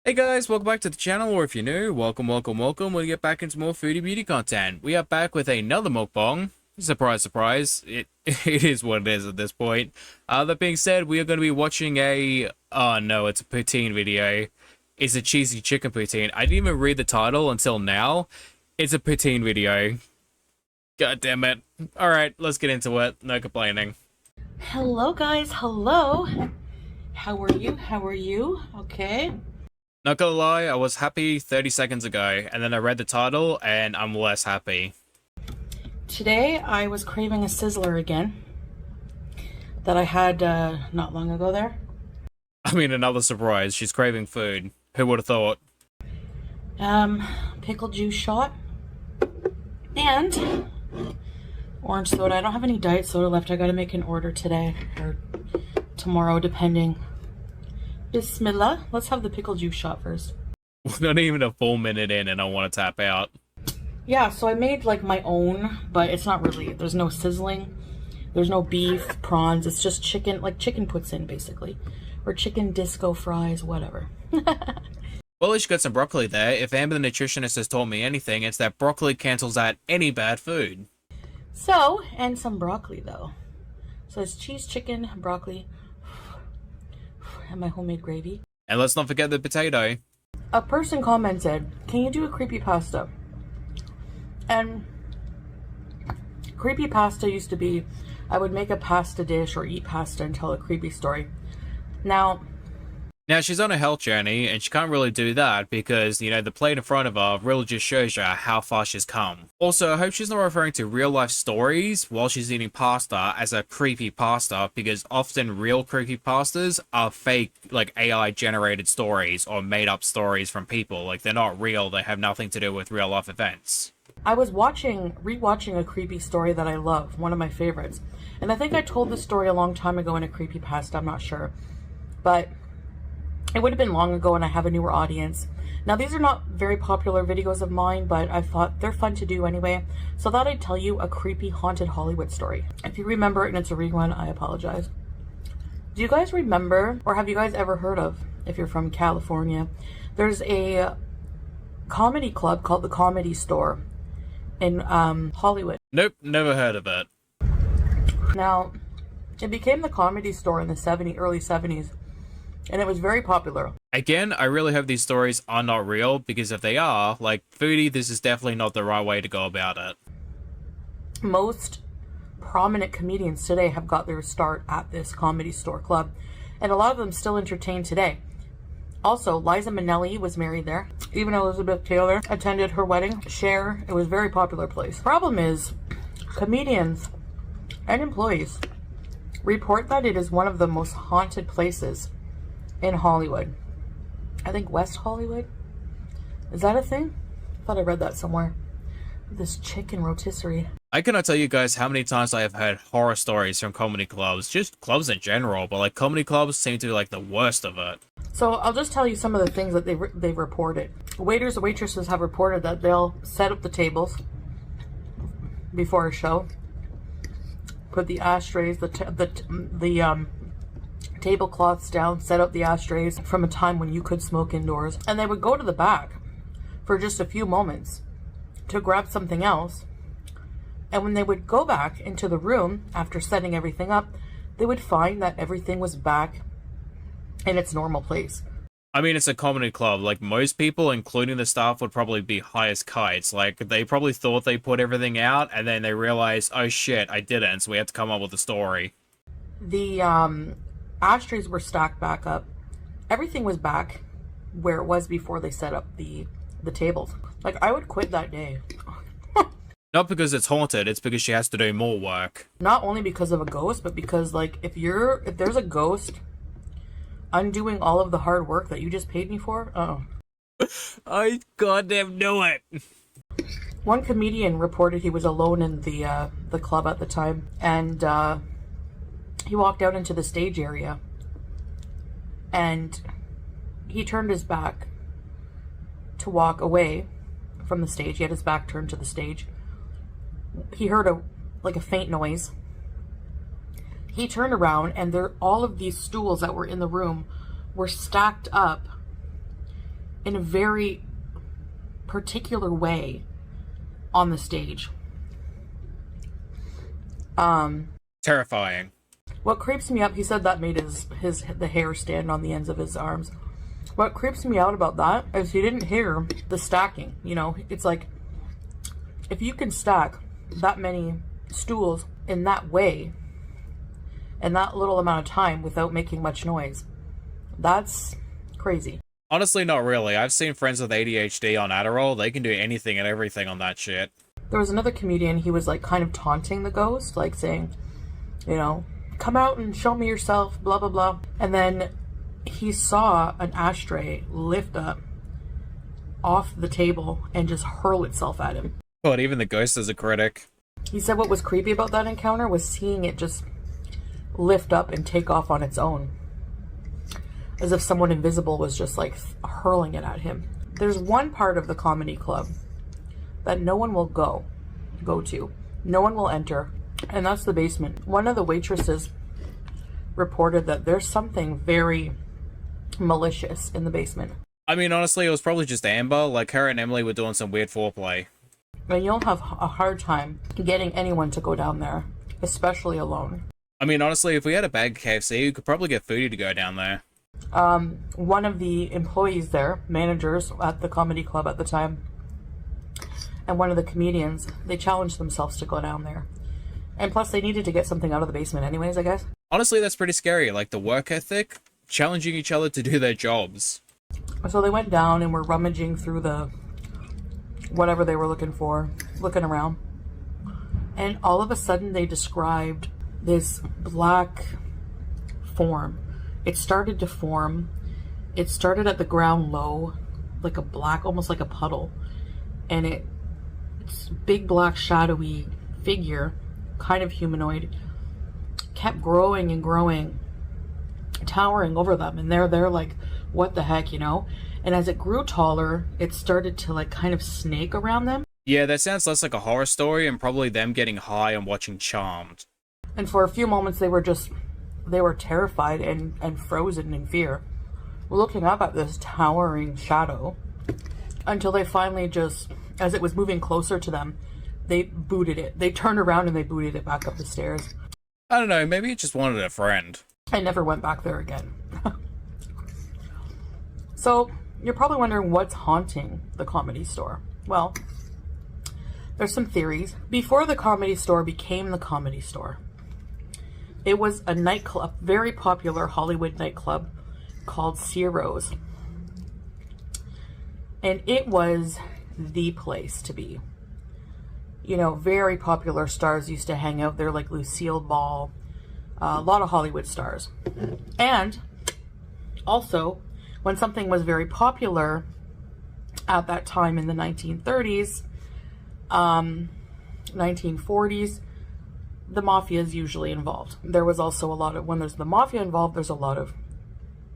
Hey guys, welcome back to the channel, or if you're new, welcome. We get back into more foodie beauty content. We are back with another mukbang. Surprise, surprise. It is what it is at this point. That being said, we are going to be watching oh no, it's a poutine video. It's a cheesy chicken poutine. I didn't even read the title until now. It's a poutine video. God damn it. Alright, let's get into it. No complaining. Hello guys, hello. How are you? How are you? Okay. Not gonna lie, I was happy 30 seconds ago, and then I read the title, and I'm less happy. Today I was craving a sizzler again that I had not long ago there. I mean, another surprise. She's craving food. Who would have thought? Pickle juice shot and orange soda. I don't have any diet soda left. I gotta make an order today or tomorrow, depending. Bismillah. Let's have the pickle juice shot first. We're not even a full minute in and I want to tap out. Yeah, so I made like my own, but it's not really. There's no sizzling. There's no beef, prawns. It's just chicken, like chicken puts in basically. Or chicken disco fries, whatever. Well, at least you got some broccoli there. If Amber the nutritionist has taught me anything, it's that broccoli cancels out any bad food. So, and some broccoli though. So it's cheese, chicken, broccoli, and my homemade gravy. And let's not forget the potato. A person commented, can you do a creepypasta? And creepypasta used to be, I would make a pasta dish or eat pasta and tell a creepy story. Now She's on a health journey, and she can't really do that because, you know, the plate in front of her really just shows you how far she's come. Also, I hope she's not referring to real-life stories while she's eating pasta as a creepy pasta, because often real creepy pastas are fake, like, AI-generated stories or made-up stories from people. Like, they're not real, they have nothing to do with real-life events. I was rewatching a creepy story that I love, one of my favorites. And I think I told this story a long time ago in a creepypasta, I'm not sure. But it would have been long ago and I have a newer audience. Now these are not very popular videos of mine, but I thought they're fun to do anyway. So I thought I'd tell you a creepy haunted Hollywood story. If you remember it and it's a rerun, I apologize. Do you guys remember, or have you guys ever heard of, if you're from California, there's a comedy club called the Comedy Store in Hollywood. Nope, never heard of it. Now, it became the Comedy Store in the early 70s. And it was very popular. Again, I really hope these stories are not real, because if they are, like, Foodie, this is definitely not the right way to go about it. Most prominent comedians today have got their start at this Comedy Store club, and a lot of them still entertain today. Also, Liza Minnelli was married there. Even Elizabeth Taylor attended her wedding. Cher, it was a very popular place. Problem is, comedians and employees report that it is one of the most haunted places in Hollywood. I think West Hollywood. Is that a thing? I thought I read that somewhere. This chicken rotisserie. I cannot tell you guys how many times I have heard horror stories from comedy clubs, just clubs in general, but like comedy clubs seem to be like the worst of it. So I'll just tell you some of the things that they've reported. Waiters and waitresses have reported that they'll set up the tables before a show, put the ashtrays, the tablecloths down, set up the ashtrays from a time when you could smoke indoors, and they would go to the back for just a few moments to grab something else. And when they would go back into the room after setting everything up, they would find that everything was back in its normal place. I mean, it's a comedy club. Like, most people, including the staff, would probably be high as kites. Like, they probably thought they put everything out, and then they realized, oh shit, I didn't, so we have to come up with a story. The ashtrays were stacked back up. Everything was back where it was before they set up the tables. Like, I would quit that day. Not because it's haunted, it's because she has to do more work. Not only because of a ghost, but because, like, if there's a ghost undoing all of the hard work that you just paid me for, I goddamn knew it. One comedian reported he was alone in the club at the time, and he walked out into the stage area, and he turned his back to walk away from the stage. He had his back turned to the stage. He heard a faint noise. He turned around, and all of these stools that were in the room were stacked up in a very particular way on the stage. Terrifying. What creeps me up, he said that made the hair stand on the ends of his arms. What creeps me out about that is he didn't hear the stacking. You know, it's like, if you can stack that many stools in that way in that little amount of time without making much noise, that's crazy. Honestly, not really. I've seen friends with ADHD on Adderall. They can do anything and everything on that shit. There was another comedian, he was like kind of taunting the ghost, like saying, you know, come out and show me yourself, blah, blah, blah. And then he saw an ashtray lift up off the table and just hurl itself at him. But even the ghost is a critic. He said what was creepy about that encounter was seeing it just lift up and take off on its own, as if someone invisible was just like hurling it at him. There's one part of the comedy club that no one will go to. No one will enter, and that's the basement. One of the waitresses reported that there's something very malicious in the basement. I mean, honestly, it was probably just Amber. Like, her and Emily were doing some weird foreplay. And you'll have a hard time getting anyone to go down there, especially alone. I mean, honestly, if we had a bag of KFC, you could probably get Foodie to go down there. One of the employees there, managers at the comedy club at the time, and one of the comedians, they challenged themselves to go down there. And plus, they needed to get something out of the basement anyways, I guess. Honestly, that's pretty scary. Like, the work ethic, challenging each other to do their jobs. So they went down and were rummaging through the whatever they were looking for, looking around. And all of a sudden, they described this black form. It started to form. It started at the ground low, like a black, almost like a puddle. And it's big black shadowy figure, kind of humanoid, kept growing and growing, towering over them. And they're like, what the heck, you know? And as it grew taller, it started to like kind of snake around them. Yeah, that sounds less like a horror story and probably them getting high and watching Charmed. And for a few moments, they were terrified and frozen in fear, looking up at this towering shadow, until they finally just, as it was moving closer to them, they booted it. They turned around and they booted it back up the stairs. I don't know, maybe it just wanted a friend. I never went back there again. So, you're probably wondering what's haunting the Comedy Store. Well, there's some theories. Before the Comedy Store became the Comedy Store, it was a nightclub, very popular Hollywood nightclub called Ciro's. And it was the place to be. You know, very popular stars used to hang out there, like Lucille Ball, a lot of Hollywood stars. And also, when something was very popular at that time in the 1930s, 1940s, the mafia is usually involved. There was also a lot of, when there's the mafia involved, there's a lot of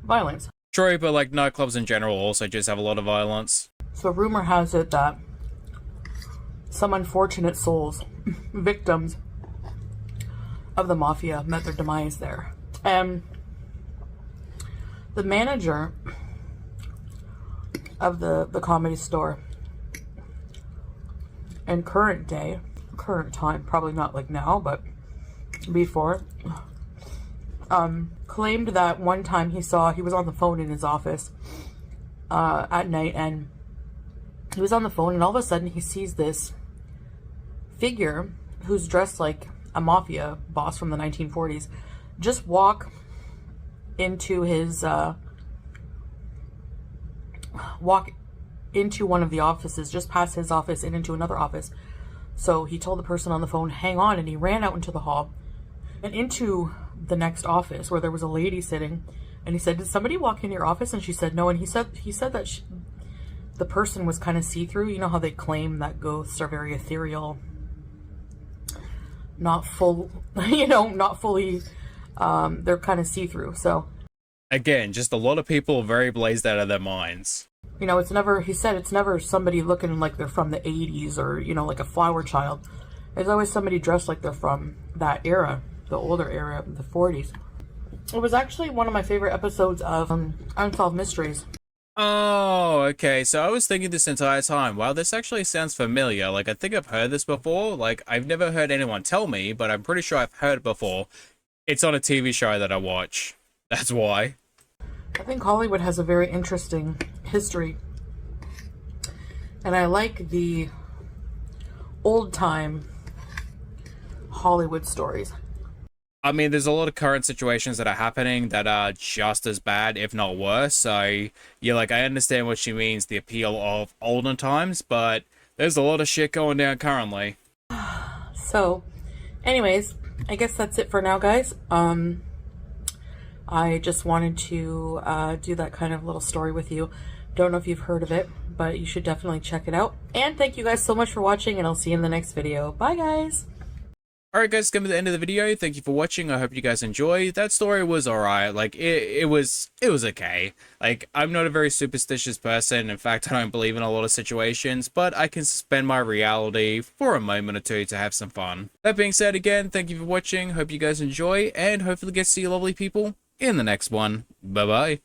violence. True, but like nightclubs in general also just have a lot of violence. So rumor has it that some unfortunate souls, victims of the mafia, met their demise there. And the manager of the Comedy Store in current time, probably not like now, but before, claimed that one time he was on the phone in his office at night, and he was on the phone, and all of a sudden he sees this figure who's dressed like a mafia boss from the 1940s just walk into his one of the offices, just past his office and into another office. So he told the person on the phone, hang on, and he ran out into the hall and into the next office where there was a lady sitting, and he said, did somebody walk in your office? And she said no. And he said that the person was kind of see-through. You know how they claim that ghosts are very ethereal, not full, not fully, they're kind of see-through. So again, just a lot of people very blazed out of their minds. You know, he said it's never somebody looking like they're from the 80s or, like a flower child. It's always somebody dressed like they're from that era, the older era, the 40s. It was actually one of my favorite episodes of Unsolved Mysteries. Oh, okay. So I was thinking this entire time, wow, this actually sounds familiar. Like, I think I've heard this before. Like, I've never heard anyone tell me, but I'm pretty sure I've heard it before. It's on a TV show that I watch. That's why. I think Hollywood has a very interesting history. And I like the old time Hollywood stories. I mean, there's a lot of current situations that are happening that are just as bad, if not worse. So, yeah, like, I understand what she means, the appeal of olden times, but there's a lot of shit going down currently. So, anyways, I guess that's it for now, guys. I just wanted to do that kind of little story with you. Don't know if you've heard of it, but you should definitely check it out. And thank you guys so much for watching, and I'll see you in the next video. Bye, guys! Alright guys, coming to the end of the video. Thank you for watching. I hope you guys enjoyed. That story was alright. Like, it was okay. Like, I'm not a very superstitious person. In fact, I don't believe in a lot of situations, but I can suspend my reality for a moment or two to have some fun. That being said, again, thank you for watching. Hope you guys enjoy, and hopefully get to see you lovely people in the next one. Bye-bye.